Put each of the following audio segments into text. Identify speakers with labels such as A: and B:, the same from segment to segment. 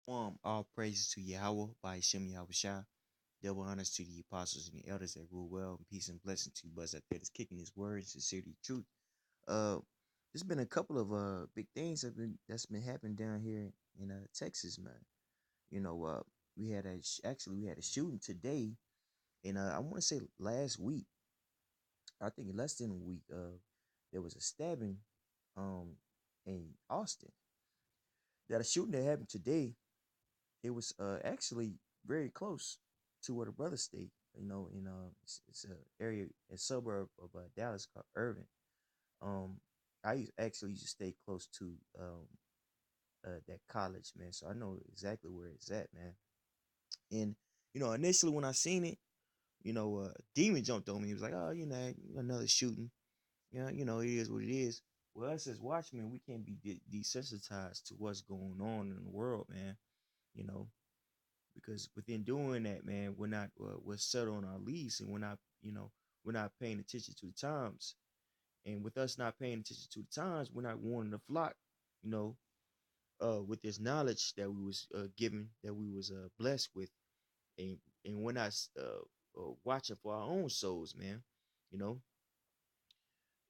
A: All praises to Yahweh by Shem Yahushua. Double honors to the apostles and the elders that rule well, and peace and blessing to Buzz out there that's kicking his word, sincerity, truth. Uh, there's been a couple of big things that's been happening down here in Texas, man. You know, we had a shooting today, and I want to say last week, I think less than a week. There was a stabbing, um, in Austin. That a shooting that happened today. It was actually very close to where the brother stayed. You know, it's a area, a suburb of Dallas called Irving. Um, actually used to stay close to that college, man. So I know exactly where it's at, man. And initially when I seen it, Demon jumped on me. He was like, "Oh, another shooting. Yeah, it is what it is." Well, us as watchmen, we can't be desensitized to what's going on in the world, man. You know, because within doing that, man, we're set on our lease, and we're not paying attention to the times. And with us not paying attention to the times, we're not warning the flock, you know, with this knowledge that we was given, that we was blessed with, and we're not watching for our own souls, man. You know,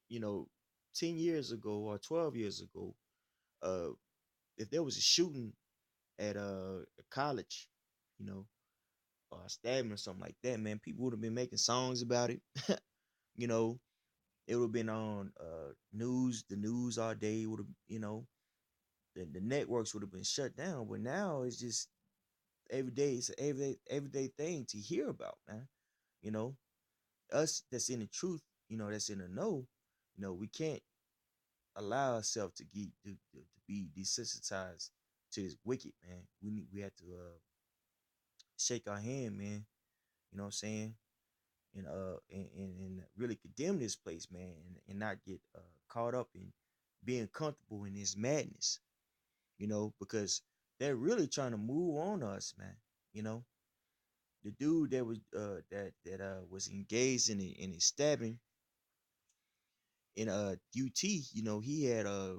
A: you know, 10 years ago or 12 years ago, uh, if there was a shooting at a college, you know, or a stabbing or something like that, man, people would have been making songs about it. you know, it would have been on the news all day. Would have, the networks would have been shut down. But now it's just every day. It's an everyday thing to hear about, man. You know, us that's in the truth, that's in the know. We can't allow ourselves to be desensitized to this wicked, man. We have to shake our hand, man. You know what I'm saying? And really condemn this place, man, and not get caught up in being comfortable in this madness, because they're really trying to move on us, man. You know, the dude that was engaged in a stabbing in UT, he had a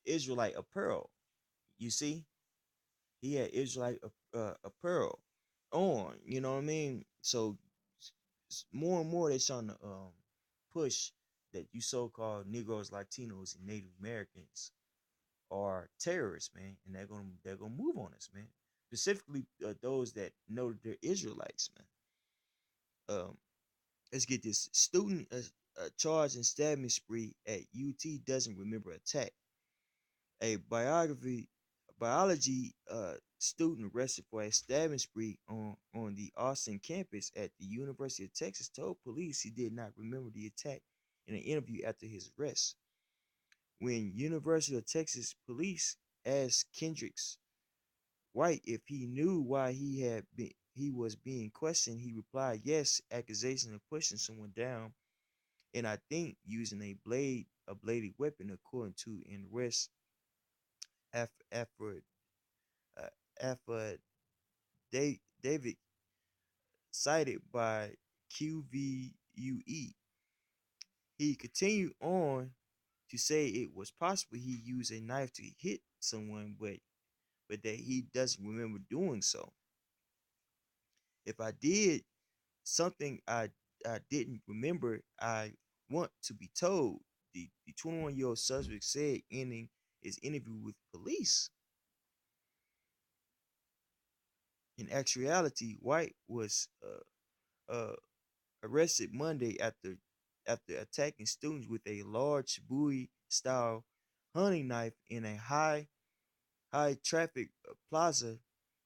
A: Israelite apparel. You see, he had Israelite apparel on. You know what I mean? So more and more they're trying to push that you so-called Negroes, Latinos, and Native Americans are terrorists, man, and they're gonna move on us, man. Specifically, those that know that they're Israelites, man. Let's get this: student charged in stabbing spree at UT doesn't remember attack. A biology student arrested for a stabbing spree on the Austin campus at the University of Texas told police he did not remember the attack in an interview after his arrest. When University of Texas police asked Kendricks White if he knew why he was being questioned, he replied, "Yes, accusation of pushing someone down, and I think using a bladed weapon, according to an arrest after affidavit David cited by QVUE." He continued on to say it was possible he used a knife to hit someone, but that he doesn't remember doing so. If I did something I didn't remember, I want to be told, the 21-year-old suspect said, ending his interview with police. In actuality, White was arrested Monday after attacking students with a large Bowie style hunting knife in a high traffic plaza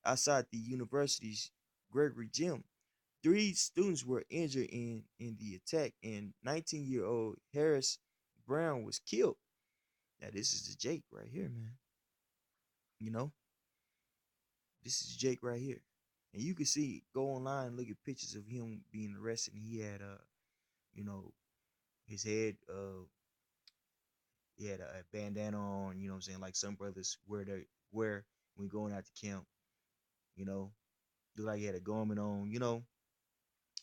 A: outside the university's Gregory Gym. Three students were injured in the attack, and 19-year-old Harris Brown was killed. Now this is the Jake right here, man. You know, this is Jake right here, and you can see, go online and look at pictures of him being arrested. And he had you know, his head he had a bandana on. You know what I'm saying? Like some brothers wear when going out to camp. You know, look like he had a garment on.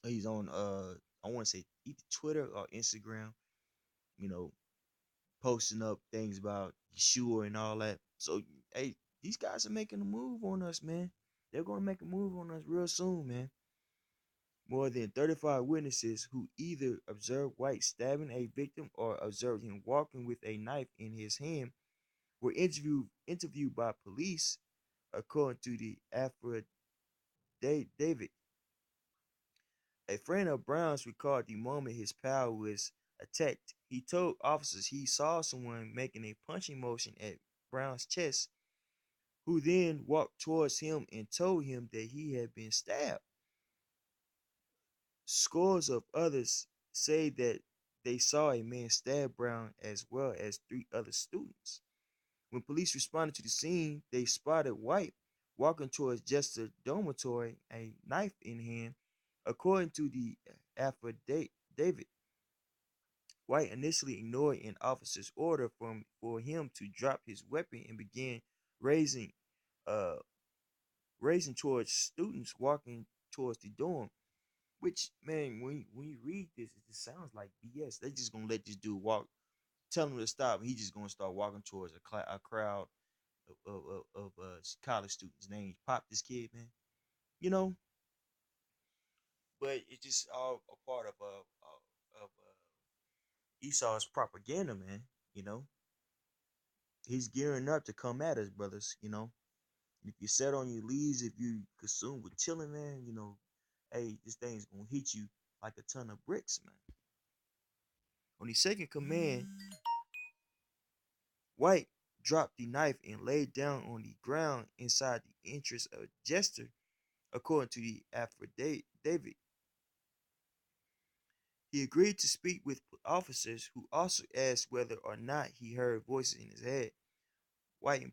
A: He's on I want to say either Twitter or Instagram. You know, posting up things about Yeshua and all that. So hey, these guys are making a move on us, man. They're gonna make a move on us real soon, man. More than 35 witnesses who either observed White stabbing a victim or observed him walking with a knife in his hand were interviewed by police, according to the affidavit. David, a friend of Brown's, recalled the moment his pal was attacked. He told officers he saw someone making a punching motion at Brown's chest, who then walked towards him and told him that he had been stabbed. Scores of others say that they saw a man stab Brown as well as three other students. When police responded to the scene, they spotted White walking towards Jester's dormitory, a knife in hand. According to the affidavit, White initially ignored an officer's order for him to drop his weapon and began raising uh raising towards students walking towards the dorm. Which, man, when you read this, it just sounds like BS. They just gonna let this dude walk, tell him to stop, and he just gonna start walking towards a crowd of college students. Names pop this kid, man. You know, but it's just all a part of Esau's propaganda, man. You know, he's gearing up to come at us, brothers. You know, if you set on your leaves, if you consume with chilling, man, you know, hey, this thing's gonna hit you like a ton of bricks, man. On the second command, White dropped the knife and laid down on the ground inside the entrance of Jester, according to the affidavit. He agreed to speak with officers who also asked whether or not he heard voices in his head. White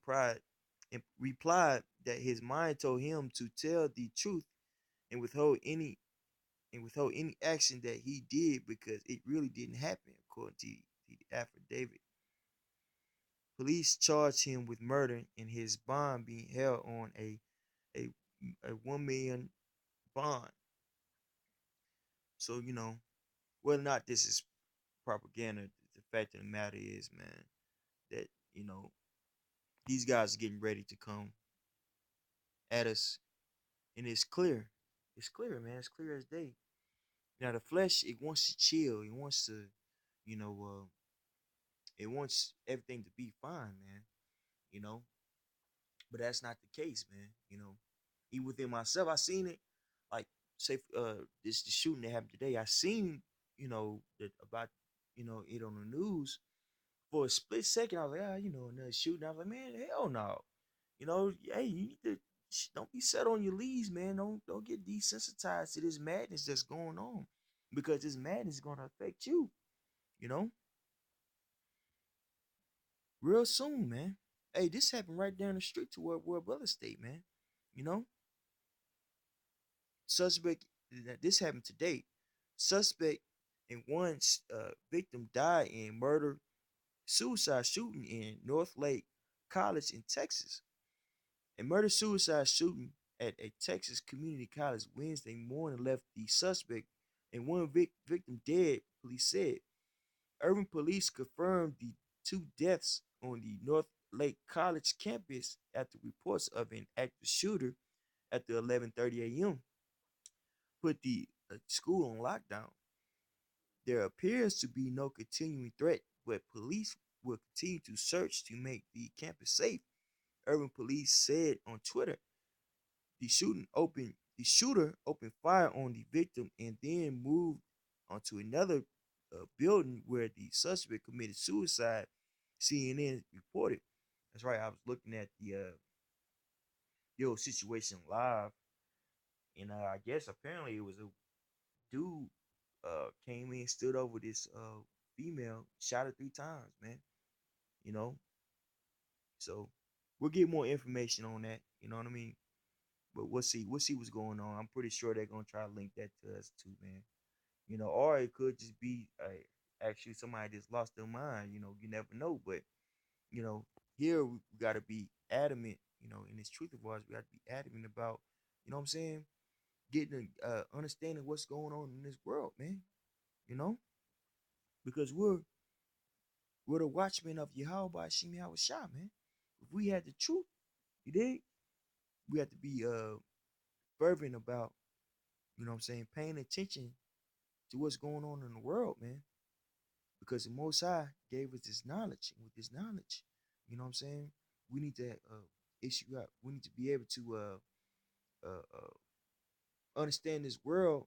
A: replied that his mind told him to tell the truth and withhold any action that he did because it really didn't happen, according to the affidavit. Police charged him with murder and his bond being held on a, a 1 million bond. So, whether or not this is propaganda, the fact of the matter is, man, that, these guys are getting ready to come at us. And it's clear. It's clear, man. It's clear as day. Now, the flesh, it wants to chill. It wants to, you know, it wants everything to be fine, man. You know, but that's not the case, man. Even within myself, I seen it. Like, say, this the shooting that happened today. I seen, that about, it on the news. For a split second, I was like, another shooting. I was like, man, hell no. Hey, you need to don't be set on your leaves, man. Don't get desensitized to this madness that's going on, because this madness is gonna affect you. You know, real soon, man. Hey, this happened right down the street to where brother stayed, man. You know, suspect. This happened today. Suspect and one victim died in murder suicide shooting in North Lake College in Texas. A murder suicide shooting at a Texas community college Wednesday morning left the suspect and one victim dead, police said. Urban police confirmed the two deaths on the North Lake College campus after reports of an active shooter at the 11:30 a.m. put the school on lockdown. There appears to be no continuing threat, but police will continue to search to make the campus safe. Urban police said on Twitter. The shooter opened fire on the victim and then moved onto another building where the suspect committed suicide. CNN reported. That's right. I was looking at the whole situation live, and I guess apparently it was a dude came in, stood over this female, shot her 3 times, man. You know, so we'll get more information on that. You know what I mean? But we'll see what's going on. I'm pretty sure they're gonna try to link that to us too, man. Or it could just be actually somebody that's lost their mind. You never know. But you know, here we got to be adamant. In this truth of ours, we got to be adamant about, what I'm saying, getting understanding what's going on in this world, man. You know, because we're the watchmen of Yahweh by Shemi Shah, man. If we had the truth, you dig? We have to be fervent about, you know what I'm saying, paying attention to what's going on in the world, man. Because the Most High gave us this knowledge, and with this knowledge, you know what I'm saying, we need to issue out. We need to be able to understand this world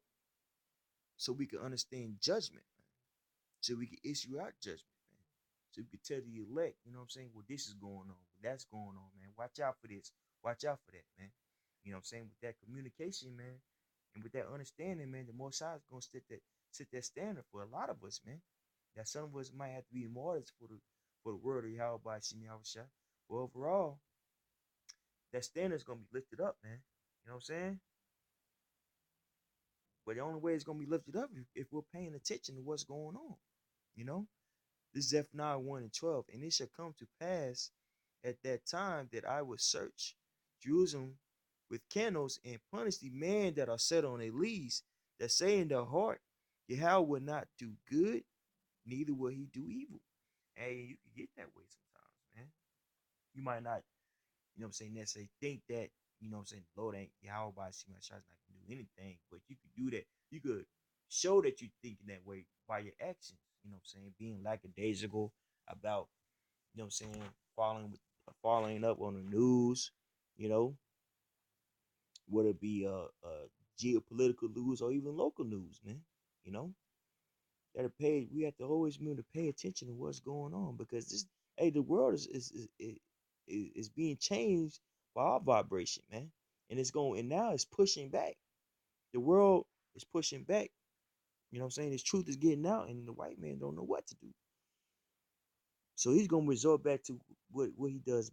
A: so we can understand judgment, man. So we can issue out judgment, man. So we can tell the elect, you know what I'm saying, well, this is going on, well, that's going on, man. Watch out for this. Watch out for that, man. You know what I'm saying? With that communication, man, and with that understanding, man, the Most High is gonna set that standard for a lot of us, man. That some of us might have to be martyrs for the word of Yahweh by Shimi Shah. But overall, that standard is gonna be lifted up, man. You know what I'm saying? But the only way it's gonna be lifted up if we're paying attention to what's going on. You know? This is Zephaniah 1 and 12. And it shall come to pass at that time that I will search Jerusalem with candles and punish the men that are set on a lease, that say in their heart, Yahweh will not do good, neither will he do evil. Hey, you can get that way sometimes, man. You might not, you know what I'm saying, necessarily think that, you know what I'm saying, the Lord ain't Yahweh by Shema Shai not gonna do anything, but you could do that. You could show that you're thinking that way by your actions, you know what I'm saying, being lackadaisical about, you know what I'm saying, following up on the news, you know, whether it be geopolitical news or even local news, man. You know, we have to always remember to pay attention to what's going on because this, hey, the world is being changed by our vibration, man, and it's going and now it's pushing back. The world is pushing back. You know what I'm saying? This truth is getting out, and the white man don't know what to do. So he's gonna resort back to what he does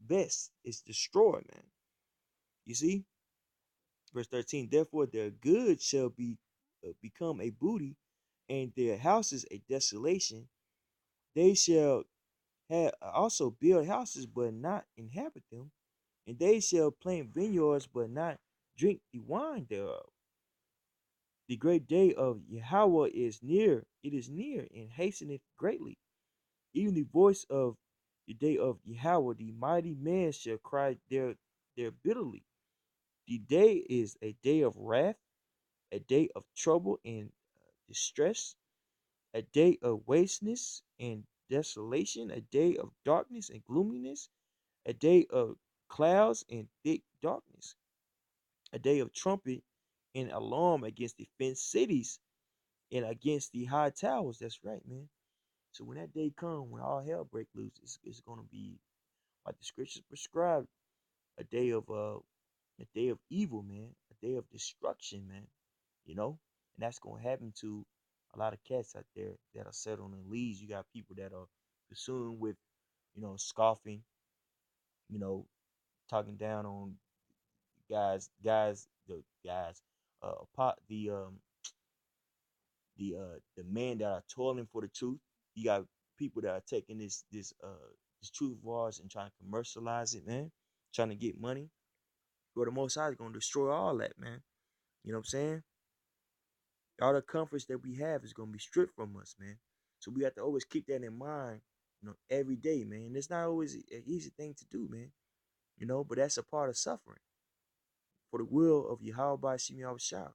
A: best is destroy, man. You see, verse 13. Therefore, their goods shall become a booty, and their houses a desolation. They shall also build houses, but not inhabit them, and they shall plant vineyards, but not drink the wine thereof. The great day of Yahweh is near; it is near, and hasteneth greatly. Even the voice of the day of Yahweh, the mighty man shall cry there bitterly. The day is a day of wrath, a day of trouble and distress, a day of wasteness and desolation, a day of darkness and gloominess, a day of clouds and thick darkness, a day of trumpet and alarm against the fenced cities and against the high towers. That's right, man. So when that day comes, when all hell break loose, it's gonna be like the scriptures prescribed, a day of evil, man, a day of destruction, man. You know, and that's gonna happen to a lot of cats out there that are set on the leads. You got people that are consumed with, scoffing, you know, talking down on the guys, pot the men that are toiling for the truth. You got people that are taking this truth of ours and trying to commercialize it, man, trying to get money. But the Most High is gonna destroy all that, man. You know what I'm saying? All the comforts that we have is gonna be stripped from us, man. So we have to always keep that in mind, every day, man. It's not always an easy thing to do, man. But that's a part of suffering for the will of Yahweh by Shemi Shah.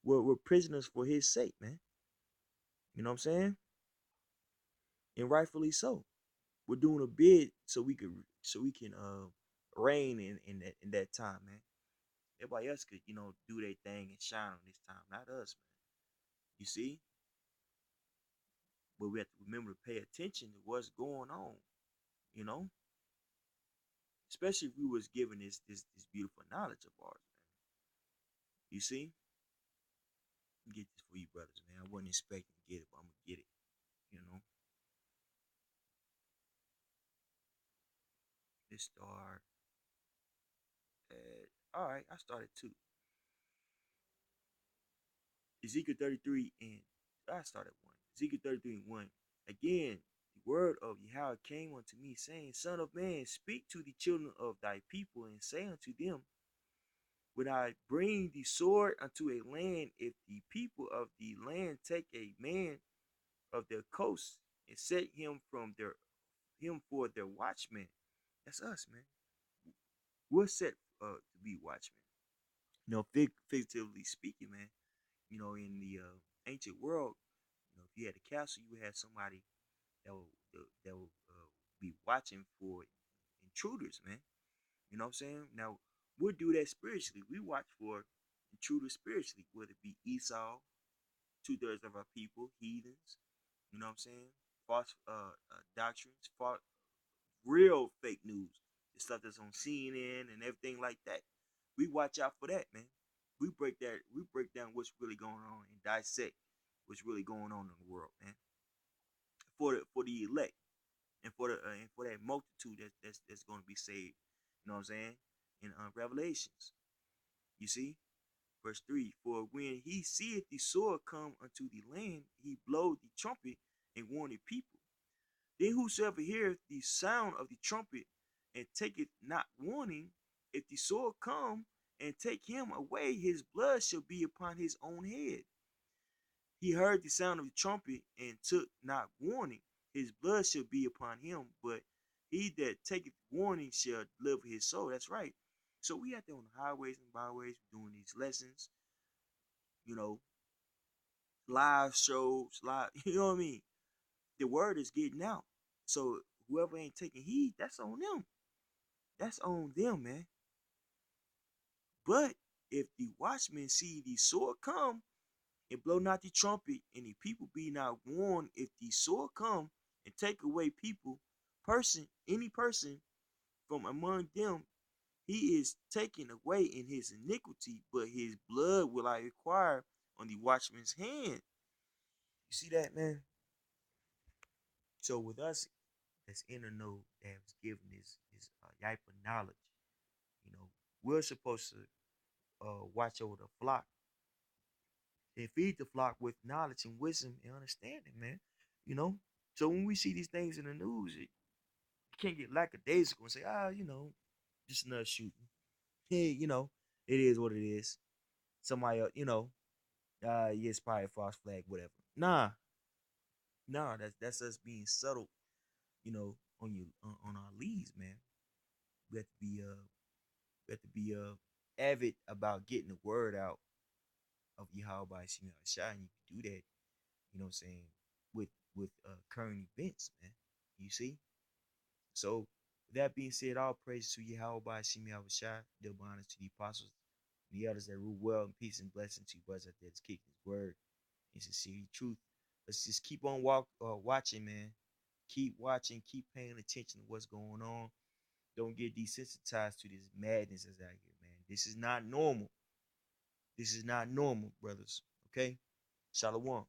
A: We're prisoners for his sake, man. You know what I'm saying? And rightfully so. We're doing a bid so we can reign in that time, man. Everybody else could, do their thing and shine on this time, not us, man. You see? But we have to remember to pay attention to what's going on, you know? Especially if we was given this beautiful knowledge of ours, man. You see? Get this for you brothers, man. I wasn't expecting to get it, but I'm gonna get it, you know. Let's start at alright, I started two. Ezekiel 33 and I started one. Ezekiel 33 and 1. Again, the word of Yahweh came unto me, saying, Son of man, speak to the children of thy people, and say unto them, when I bring the sword unto a land, if the people of the land take a man of their coast and set him for their watchman, That's us, man. We're set to be watchmen. Figuratively speaking, man. In the ancient world, if you had a castle, you would have somebody that will be watching for intruders, man. You know what I'm saying? Now we'll do that spiritually. We watch for intruders spiritually, whether it be Esau, 2/3 of our people, heathens. You know what I'm saying? False doctrines, false, real fake news, the stuff that's on CNN and everything like that. We watch out for that, man. We break that. We break down what's really going on and dissect what's really going on in the world, man. For the elect and for that multitude that's going to be saved. You know what I'm saying? In Revelations, you see, verse 3: For when he seeth the sword come unto the land, he blowed the trumpet and warned the people. Then whosoever heareth the sound of the trumpet and taketh not warning, if the sword come and take him away, his blood shall be upon his own head. He heard the sound of the trumpet and took not warning, his blood shall be upon him, but he that taketh warning shall deliver his soul. That's right. So we out there on the highways and byways doing these lessons, you know, live shows, live, you know what I mean? The word is getting out. So whoever ain't taking heed, that's on them. That's on them, man. But if the watchmen see the sword come and blow not the trumpet, and the people be not warned, if the sword come and take away any person from among them, he is taken away in his iniquity, but his blood will I require on the watchman's hand. You see that, man? So with us, that's in the know that was given this type of knowledge, you know, we're supposed to watch over the flock and feed the flock with knowledge and wisdom and understanding, man. You know, so when we see these things in the news, you can't get lackadaisical and say, just another shooting. Hey, it is what it is. Somebody, yeah, it's probably a false flag, whatever. Nah, that's us being subtle, on our leads, man. We have to be avid about getting the word out of Yahweh by Shimei Shai, and you can do that, you know what I'm saying, with current events, man. You see? So with that being said, all praise to Yahweh by Shimei Shai, double honors to the apostles, the elders that rule well, and peace and blessing to you brothers out there that's kicking his word and sincerity truth. Let's just keep on watching, man. Keep watching, keep paying attention to what's going on. Don't get desensitized to this madness that's out here, man. This is not normal. This is not normal, brothers. Okay? Shalom.